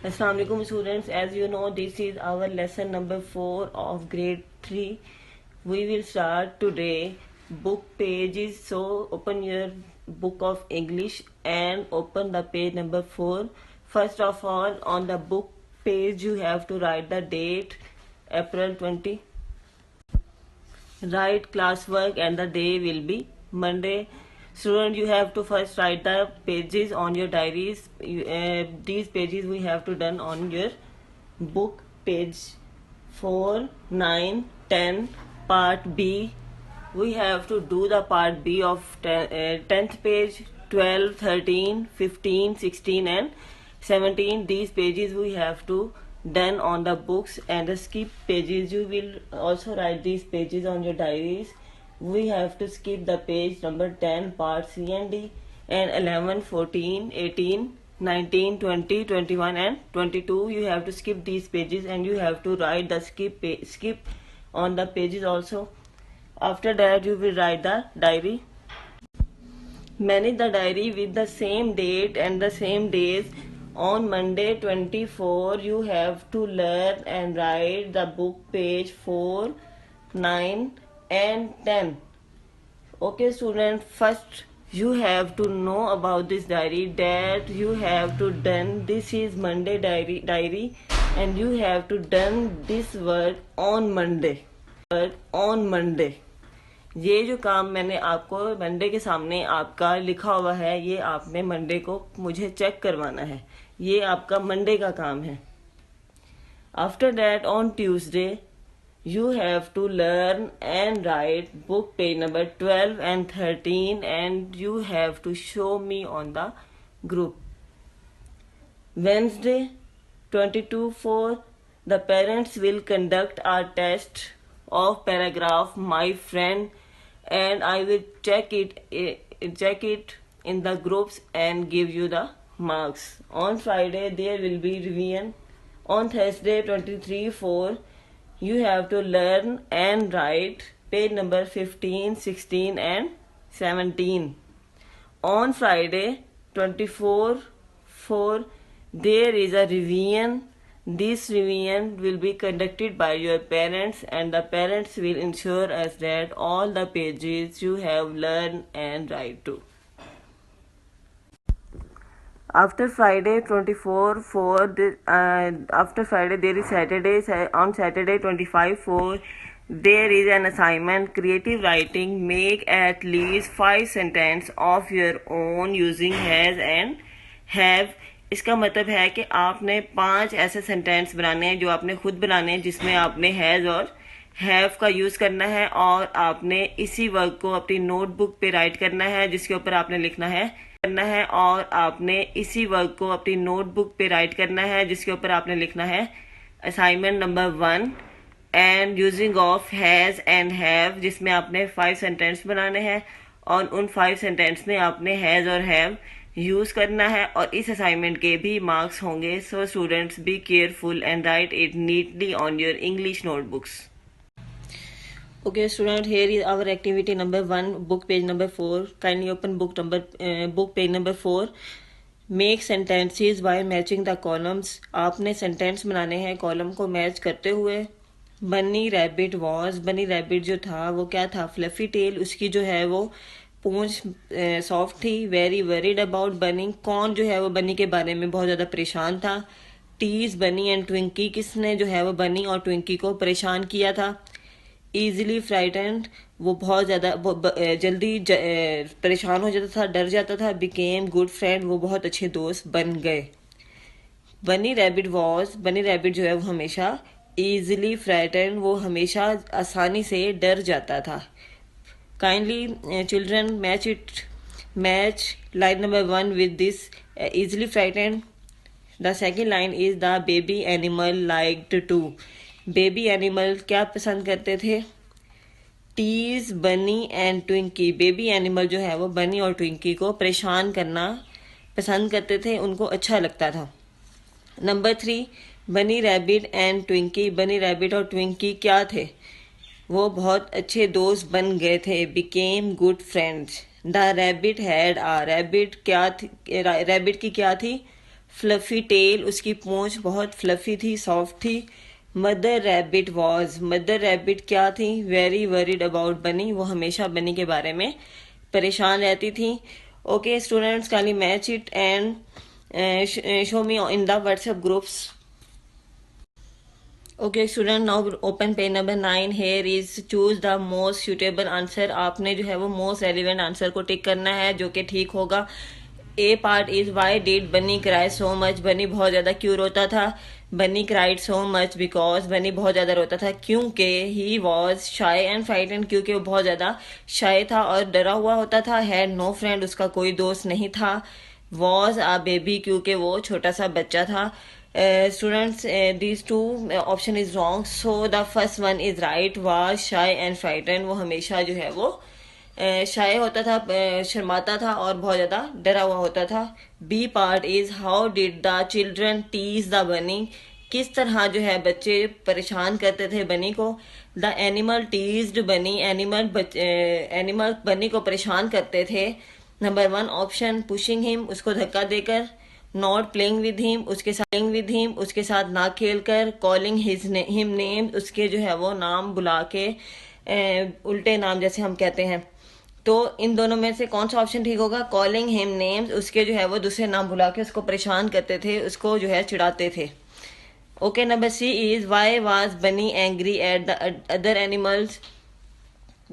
Assalamu alaikum students. As you know, this is our lesson number 4 of grade 3. We will start today book pages. So open your book of English and open the page number 4. First of all, on the book page you have to write the date April 20. Write classwork and the day will be Monday. Student, you have to first write the pages on your diaries. These pages we have to done on your book page 4, 9, 10, part B. We have to do the part B of 10th page, 12, 13, 15, 16 and 17. These pages we have to done on the books, and the skip pages you will also write these pages on your diaries. We have to skip the page number 10 part C and D, and 11, 14, 18, 19, 20, 21 and 22. You have to skip these pages and you have to write the skip on the pages also. After that you will write the diary. Manage the diary with the same date and the same days. On Monday 24 you have to learn and write the book page 4, 9 and 10. Okay student, first you have to know about this diary, that you have to done. This is Monday diary and you have to done this work on Monday. ये जो काम मैंने आपको Monday के सामने आपका लिखा हुआ है, ये आपने मंडे को मुझे चेक करवाना है. ये आपका मंडे का काम है. After that on Tuesday you have to learn and write book page number 12 and 13 and you have to show me on the group. Wednesday 22/4 the parents will conduct a test of paragraph My Friend and I will check it in the groups and give you the marks. On Friday there will be revision. On Thursday 23/4 you have to learn and write page number 15, 16 and 17. On Friday 24/4 there is a revision. This revision will be conducted by your parents and the parents will ensure us that all the pages you have learned and write to. After Friday 24/4 after Friday there is Saturday. On Saturday 25/4 there is an assignment, creative writing. Make at least 5 sentences of your own using has and have. इसका मतलब है कि आपने 5 ऐसे sentence बनाने हैं जो आपने खुद बनाने हैं, जिसमें आपने हैज़ और हैव का यूज़ करना है और आपने इसी वर्क को अपनी नोटबुक पे राइट करना है, जिसके ऊपर आपने लिखना है और आपने इसी वर्क को अपनी नोटबुक पे राइट करना है, जिसके ऊपर आपने लिखना है assignment number 1 and using of has and have, जिसमें आपने 5 सेंटेंस बनाने हैं और उन 5 सेंटेंस में आपने हैज़ और हैव यूज़ करना है और इस असाइनमेंट के भी मार्क्स होंगे. So students be careful and right it neatly on your English notebooks. Okay student, here is our activity number 1, book page number 4. Kindly open book page number 4. Make sentences by matching the columns. आपने sentence बनाने हैं column को match करते हुए. बनी rabbit was, बनी rabbit जो था वो क्या था, फ्लफी टेल. उसकी जो है वो पूंछ सॉफ्ट थी. वेरी वरीड अबाउट बनी, कौन जो है वो बनी के बारे में बहुत ज़्यादा परेशान था. टीज बनी एंड ट्विंकी, किसने जो है वो बनी और ट्विंकी को परेशान किया था. ईजिली फ्राइटेंड, वो बहुत ज़्यादा जल्दी परेशान हो जाता था, डर जाता था. बिकेम गुड फ्रेंड, वो बहुत अच्छे दोस्त बन गए. बनी रैबिट वॉज, बनी रैबिट जो है वो हमेशा ईजिली फ्राइटेंड, वो हमेशा आसानी से डर जाता था. Kindly children match line number 1 with this easily frightened. The second line is the baby animal liked to. Baby animal क्या पसंद करते थे, टीज बनी एंड ट्विंकी. बेबी एनिमल जो है वो बनी और ट्विंकी को परेशान करना पसंद करते थे, उनको अच्छा लगता था. Number 3, bunny rabbit and Twinkie. Bunny rabbit और ट्विंकी क्या थे, वो बहुत अच्छे दोस्त बन गए थे. Became good friends. The rabbit had a, rabbit क्या थी, रैबिट की क्या थी, फ्लफी टेल, उसकी पूंछ बहुत फ्लफी थी, सॉफ्ट थी। Mother rabbit was, mother rabbit क्या थी? वेरी वरीड अबाउट बनी, वो हमेशा बनी के बारे में परेशान रहती थी। Okay students, kindly match it and show me in the WhatsApp groups. Okay student, now open page number 9. Here is choose the most suitable answer. आपने जो है वो most relevant answer को टिक करना है जो कि ठीक होगा. A part is why did Bunny cry so much? बनी बहुत ज़्यादा क्यों रोता था? Bunny cried so much because बनी बहुत ज़्यादा रोता था क्योंकि he was shy and frightened, क्योंकि वो बहुत ज़्यादा shy था और डरा हुआ होता था. Had no friend, उसका कोई दोस्त नहीं था. Was a baby, क्योंकि वो छोटा सा बच्चा था. Students, these two option is wrong, so the first one is right. Was shy and frightened, वो हमेशा जो है वो शाय होता था, शर्माता था और बहुत ज़्यादा डरा हुआ होता था. B part is how did the children tease the bunny, किस तरह जो है बच्चे परेशान करते थे बनी को. द एनिमल टीज्ड बनी, एनिमल बनी को परेशान करते थे. नंबर 1 ऑप्शन पुशिंग हिम, उसको धक्का देकर. नॉट प्लेइंग विद हिम, उसके साथ ना खेल कर. कॉलिंग हिम नेम, उसके जो है वो नाम बुला के, उल्टे नाम जैसे हम कहते हैं. तो इन दोनों में से कौन सा ऑप्शन ठीक होगा? कॉलिंग हिम नेम्स, उसके जो है वो दूसरे नाम बुला के उसको परेशान करते थे, उसको जो है चिढ़ाते थे. Okay number C is why was bunny angry at the other animals.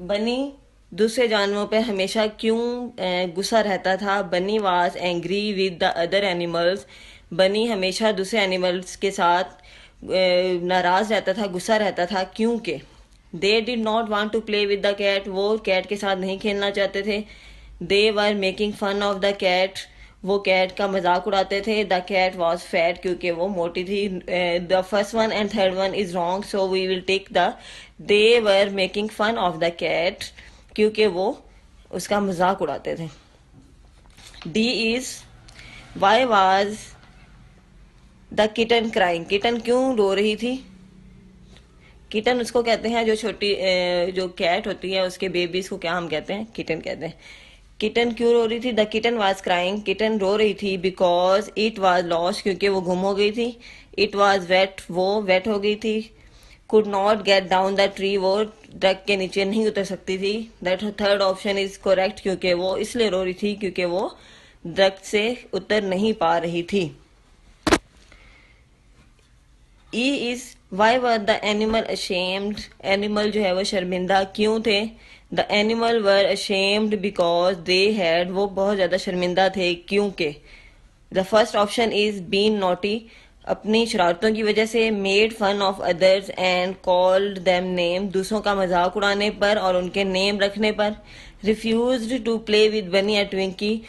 Bunny दूसरे जानवरों पे हमेशा क्यों गुस्सा रहता था? बनी was angry with the other animals, बनी हमेशा दूसरे एनिमल्स के साथ नाराज रहता था, गुस्सा रहता था क्योंकि they did not want to play with the cat, वो कैट के साथ नहीं खेलना चाहते थे. They were making fun of the cat, वो कैट का मजाक उड़ाते थे. द कैट वॉज फैट, क्योंकि वो मोटी थी. The first one and third one is wrong, so we will take the they were making fun of the cat, क्योंकि वो उसका मजाक उड़ाते थे. D is why was the kitten crying, kitten क्यों रो रही थी? किटन उसको कहते हैं जो छोटी जो कैट होती है उसके बेबीज को क्या हम कहते हैं? किटन कहते हैं. किटन क्यों रो रही थी? The kitten was crying, kitten रो रही थी. बिकॉज इट वाज लॉस्ट, क्योंकि वो गुम हो गई थी. इट वाज वेट, वो वेट हो गई थी. Could not get down the tree, वो दरख्त के नीचे नहीं उतर सकती थी. That third option is correct, क्योंकि वो इसलिए रो रही थी क्योंकि वो दरख्त से उतर नहीं पा रही थी. E is why were the animal ashamed, animal जो है वो शर्मिंदा क्यों थे? The animal were ashamed because they had, वो बहुत ज्यादा शर्मिंदा थे क्योंकि. The first option is been naughty, अपनी शरारतों की वजह से. Made fun of others and called them name, दूसरों का मजाक उड़ाने पर और उनके नेम रखने पर. रिफ्यूज्ड टू प्ले विद बनी एंड ट्विंकी,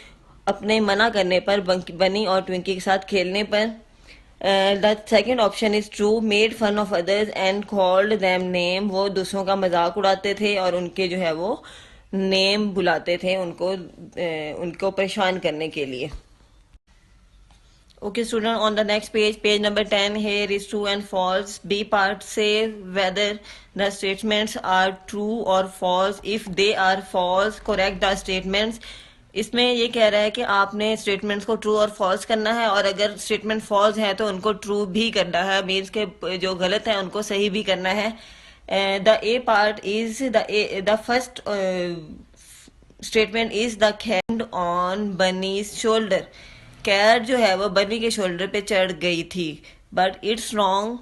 अपने मना करने पर बनी और ट्विंकी के साथ खेलने पर. The second option is true, made fun of others and called them name, वो दूसरों का मजाक उड़ाते थे और उनके जो है वो नेम बुलाते थे उनको परेशान करने के लिए. Okay student, on the next page, page number 10, here is true and false. B part, say whether the statements are true or false. If they are false, correct the statements. इसमें ये कह रहा है कि आपने स्टेटमेंट्स को true और false करना है और अगर स्टेटमेंट फॉल्स है तो उनको ट्रू भी करना है, मीन्स के जो गलत है उनको सही भी करना है. The A part is the first statement is the hand on bunny's shoulder, cat जो है वो बनी के शोल्डर पे चढ़ गई थी. But it's wrong,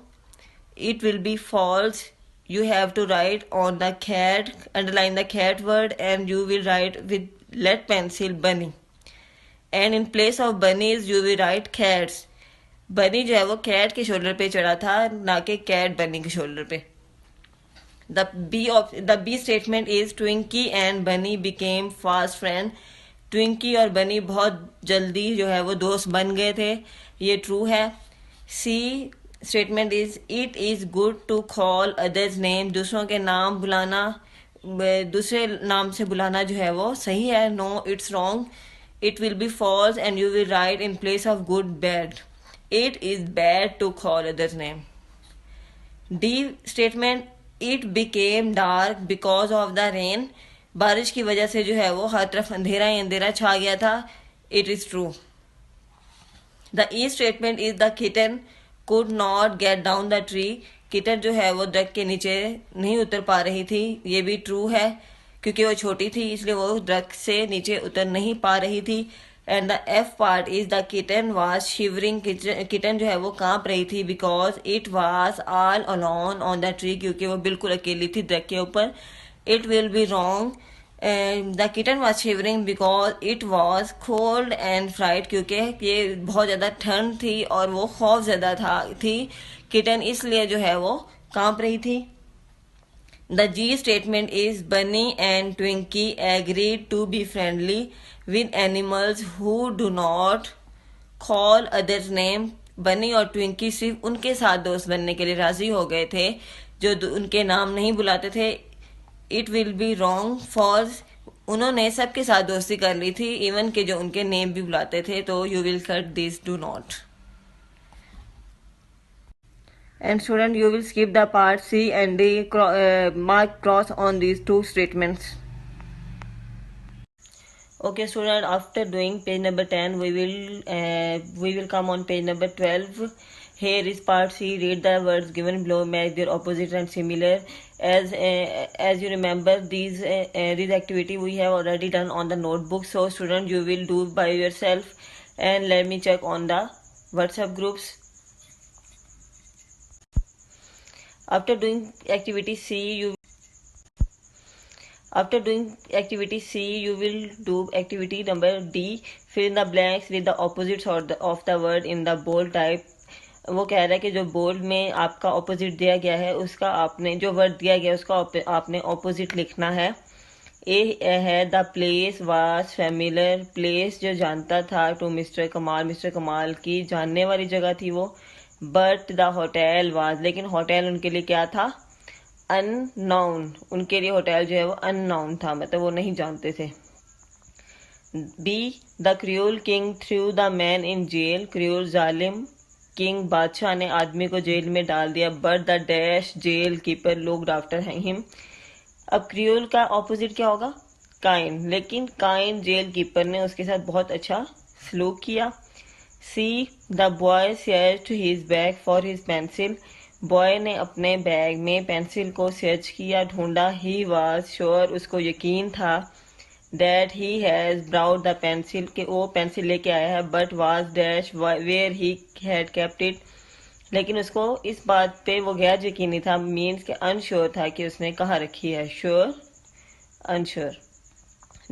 it will be false. You have to write on the cat, underline the cat word and you will write with lead pencil bunny. And in place of bunnies you will write cats. Bunny जो है वो cat के shoulder पे चढ़ा था, ना कि cat बनी के शोल्डर पे. The B statement is Twinkie and bunny became fast friend, Twinkie और बनी बहुत जल्दी जो है वो दोस्त बन गए थे, ये ट्रू है. C statement is it is good to call others name, दूसरों के नाम बुलाना, दूसरे नाम से बुलाना जो है वो सही है. No it's wrong, it will be false and you will write in place of good bad. It is bad to call others name. D statement it became dark because of the rain, बारिश की वजह से जो है वो हर तरफ अंधेरा ही अंधेरा छा गया था. It is true. The e statement is the kitten could not get down the tree. Kitten जो है वो दरख्त के नीचे नहीं उतर पा रही थी, ये भी ट्रू है क्योंकि वो छोटी थी इसलिए वो दरख्त से नीचे उतर नहीं पा रही थी। And the F part is the kitten was shivering. Kitten जो है वो कांप रही थी because it was all alone on the tree, क्योंकि वो बिल्कुल अकेली थी दरख्त के ऊपर। It will be wrong. The kitten was shivering because it was cold and fried, क्योंकि ये बहुत ज़्यादा ठंड थी और वो खौफ ज़्यादा थी किटन, इसलिए जो है वो कांप रही थी। The G statement is bunny and Twinkie agreed to be friendly with animals who do not call others name. Bunny और ट्विंकी सिर्फ उनके साथ दोस्त बनने के लिए राजी हो गए थे जो उनके नाम नहीं बुलाते थे। It will be wrong for उन्होंने सबके साथ दोस्ती कर ली थी इवन के जो उनके नेम भी बुलाते थे, तो you will cut this do not. And student, you will skip the part C and D, mark cross on these two statements. Okay student, after doing page number 10 we will come on page number 12. Here is part C. Read the words given below, match their opposite and similar. As you remember, these activity we have already done on the notebook, so student you will do by yourself. And let me check on the WhatsApp groups. After doing activity C, you will do activity number D. Fill in the blanks with the opposites of the word in the bold type. वो कह रहा है कि जो bold में आपका opposite दिया गया है उसका आपने जो वर्ड दिया गया है उसका आपने ऑपोजिट लिखना है। ए है the place was familiar. Place जो जानता था टू मिस्टर कमाल, मिस्टर कमाल की जानने वाली जगह थी वो। बट द होटल वाज, लेकिन होटल उनके लिए क्या था? अननाउन। उनके लिए होटल जो है वो अननाउन था, मतलब वो नहीं जानते थे। B the cruel king threw the man in jail. Cruel जालिम किंग बादशाह ने आदमी को जेल में डाल दिया। But the dash jail keeper looked after him. अब क्रूअल का ऑपोजिट क्या होगा? काइंड, लेकिन काइंड जेल कीपर ने उसके साथ बहुत अच्छा सलूक किया। See the boy searched his bag for his pencil. Boy ने अपने बैग में पेंसिल को सर्च किया, ढूंढा। ही वाज श्योर, उसको यकीन था। That he has brought the pencil, के वो पेंसिल लेके आया है। But was dash where he had kept it, लेकिन उसको इस बात पे वो गैर यकीनी था, मीन्स के अनश्योर था कि उसने कहाँ रखी है। Sure, unsure.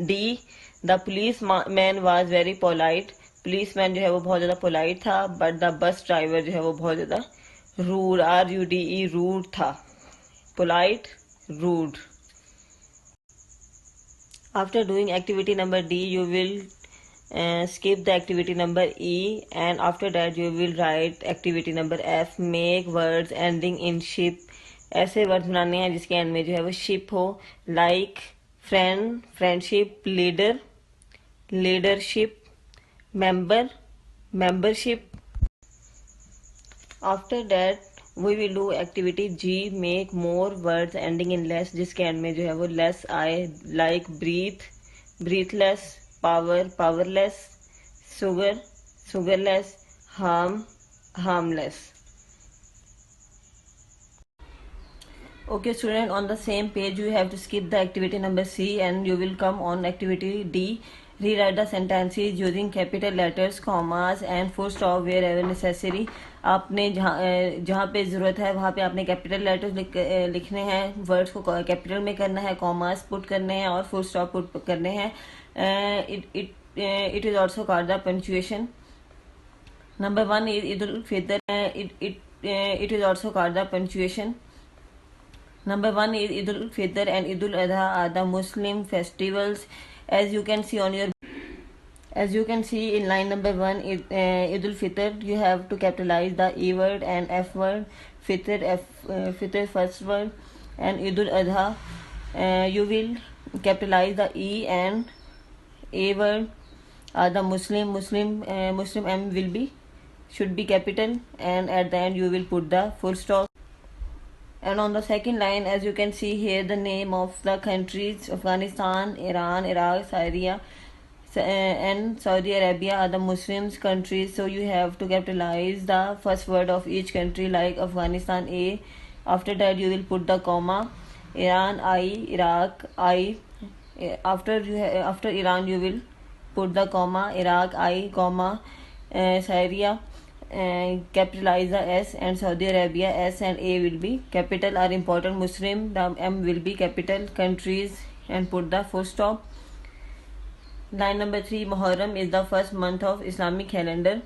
D the police man was very polite. Police man जो है वो बहुत ज़्यादा पोलाइट था। बट द बस ड्राइवर जो है वो बहुत ज़्यादा रूड, RUDE, रूड था। Polite, rude. After doing activity number D, you will skip the activity number E, and after that you will write activity number F. Make words ending in ship. ऐसे words बनाने हैं जिसके and में जो है वो ship हो। Like friend, friendship. Leader, leadership. Member, membership. After that we will do activity G. Make more words ending in less, जिसके एंड में जो है वो less आए। Like breathe, breathless। power, powerless। sugar, sugarless। harm, harmless. Okay student, on the same page you have to skip the activity number C and you will come on activity D. Rewrite the sentences using capital letters, commas and full stop wherever necessary. आपने जहाँ पे ज़रूरत है वहाँ पे आपने capital letters लिखने हैं, वर्ड्स को कैपिटल में करना है, कॉमास पुट करने हैं और फुल स्टॉप पुट करने हैं। It is also called the punctuation. Number 1 is Eid ul Fitr. It is also called the punctuation. Number 1 is Eid al-Fitr and Eid al-Adha are the Muslim festivals. As you can see in line number 1, Eid al-Fitr, you have to capitalize the E word and F word. Fitr first word, and Eid al-Adha, you will capitalize the E and A word. The Muslim M should be capital, and at the end you will put the full stop. And on the second line, as you can see here, the name of the countries: Afghanistan, Iran, Iraq, and Saudi Arabia are the Muslims countries, so you have to capitalize the first word of each country, like Afghanistan A. After that you will put the comma. Iran I, Iraq I. After Iran you will put the comma. Iraq I, comma. Syria, capitalize the S, and Saudi Arabia S and A will be capital. Are important Muslim, the M will be capital. Countries, and put the full stop. Line number 3, Muharram is the first month of Islamic calendar.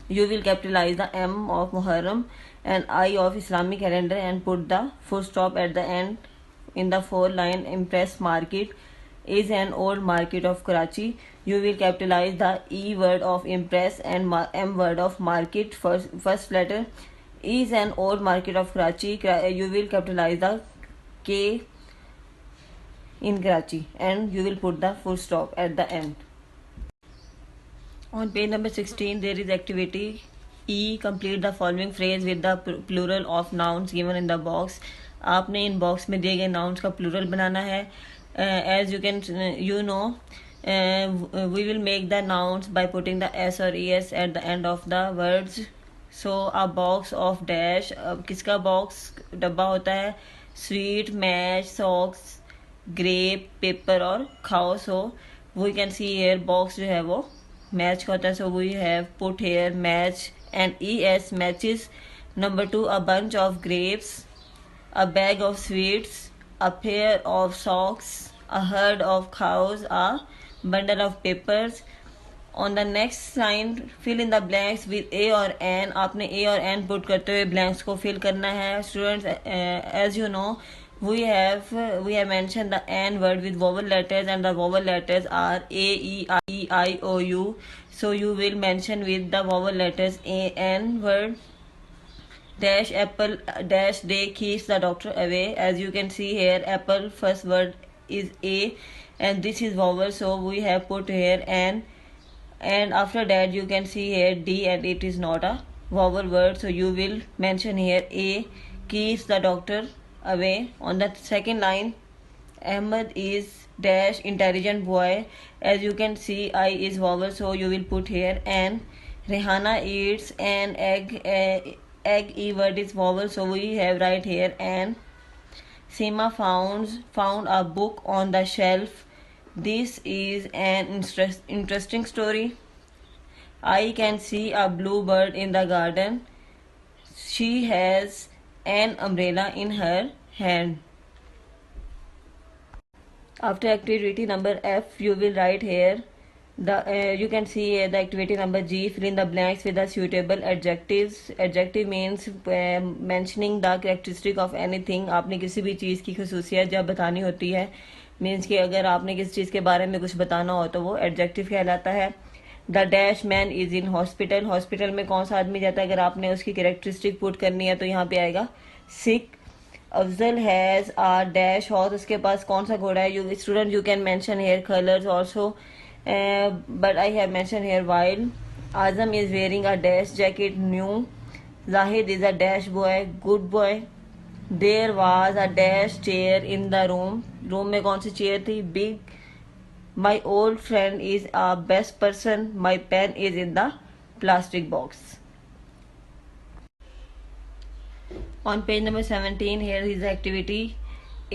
You will capitalize the M of Muharram and I of Islamic calendar and put the full stop at the end. In the 4th line, Impress Market is an old market of Karachi. You will capitalize the E word of Impress and M word of market. First letter is an old market of Karachi. You will capitalize the K in Karachi and you will put the full stop at the end. On page number 16 there is activity E. Complete the following phrase with the plural of nouns given in the box. आपने इन box में दिए गए nouns का plural बनाना है. As you know, we will make the nouns by putting the S or ES at the end of the words. So a box of dash, किसका box डब्बा होता है? Sweet, match, socks, grape, paper और खाओ. So we can see here box जो है वो match का होता है. So we have put here match and ES matches. Number 2, a bunch of grapes, a bag of sweets, a pair of socks, a herd of cows, a bundle of papers. On the next line, fill in the blanks with A or N. आपने A और N put करते हुए blanks को fill करना है. Students, as you know, we have mentioned the N word with vowel letters, and the vowel letters are A, E, I, O, U. So you will mention with the vowel letters A, N word. Dash apple, dash day keeps the doctor away. As you can see here, apple first word is A and this is vowel, so we have put here N, and after that you can see here D and it is not a vowel word, so you will mention here A keeps the doctor away. On the second line, Ahmed is dash intelligent boy. As you can see, I is vowel, so you will put here N. Rehana eats an egg. Egg E word is vowel, so we have right here N. Seema found a book on the shelf. This is an interesting story. I can see a bluebird in the garden. She has an umbrella in her hand. After activity number F, you will write here you can see here the activity number G. Fill in the blanks with the suitable adjectives. Adjective means mentioning the characteristic of anything. आपने किसी भी चीज़ की खसूसियत जब बतानी होती है, means कि अगर आपने किसी चीज़ के बारे में कुछ बताना हो तो वो एडजेक्टिव कहलाता है. The dash man is in hospital. Hospital में कौन सा आदमी जाता है? अगर आपने उसकी कैरेक्टरिस्टिक पुट करनी है तो यहाँ पे आएगा sick. Afzal has a dash horse. उसके पास कौन सा घोड़ा है? You student you can mention hair colours also, but I have mentioned here while. Azam is wearing a dash jacket new. Zahid is a dash boy, good boy. There was a dash chair in the room. Room में कौन सी chair थी? Big. My old friend is a best person. My pen is in the plastic box. On page number 17, here is the activity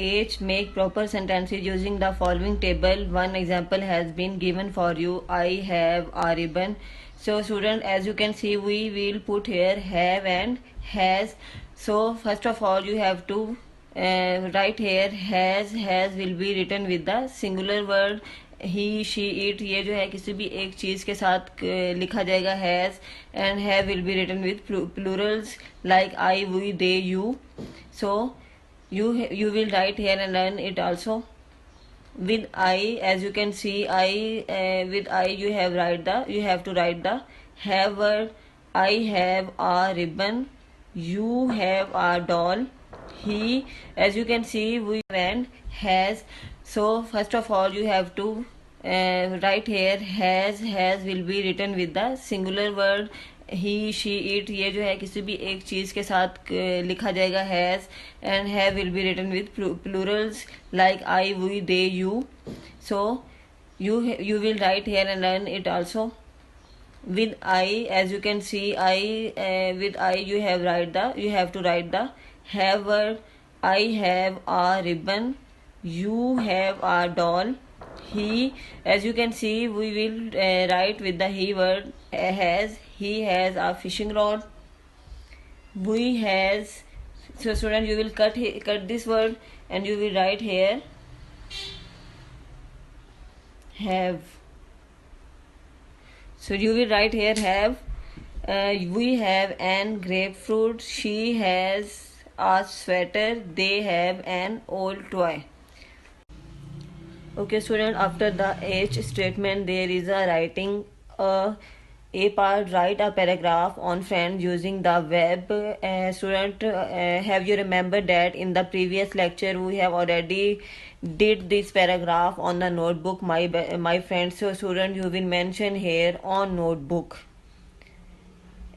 H. Make proper sentences using the following table. One example has been given for you. I have a ribbon. So student, as you can see, we will put here have and has. So first of all you have to write here has will be written with the singular word. he, she, it ये जो है किसी भी एक चीज़ के साथ लिखा जाएगा has, and have will be written with plurals like I, we, they, you. So you will write here and learn it also with I. As you can see, I with I you have write the you have to write the have word. He, she, it ये जो है किसी भी एक चीज़ के साथ लिखा जाएगा has, and have will be written with plurals like I, we, they, you. So you will write here and learn it also with I. As you can see, I with I you have to write the have word. I have a ribbon. You have a doll. He, as you can see, we and has. So first of all you have to write here has will be written with the singular word. He, she, it ये जो है किसी भी एक चीज़ के साथ लिखा जाएगा has, and have will be written with plurals like I, we, they, you. So You will write here and learn it also. With I, as you can see, with I you have to write the have word. I have a ribbon. You have a doll. He, as you can see, we will write with the he word. He has a fishing rod. We has. So student, you will cut this word and you will write here have. So you will write here have. We have an grapefruit. She has a sweater. They have an old toy. Okay, student. After the H statement, there is a writing. A part, write a paragraph on friends using the web. Student, have you remembered that in the previous lecture we have already did this paragraph on the notebook, my friends. So student, you will mention here on notebook.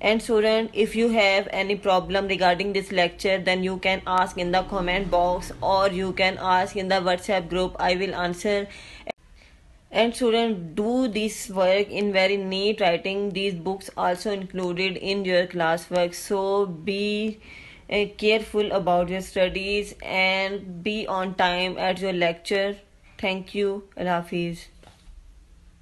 And student, if you have any problem regarding this lecture, then you can ask in the comment box or you can ask in the WhatsApp group. I will answer. And students, do this work in very neat writing. These books also included in your classwork. So be careful about your studies and be on time at your lecture. Thank you. Allah Hafiz.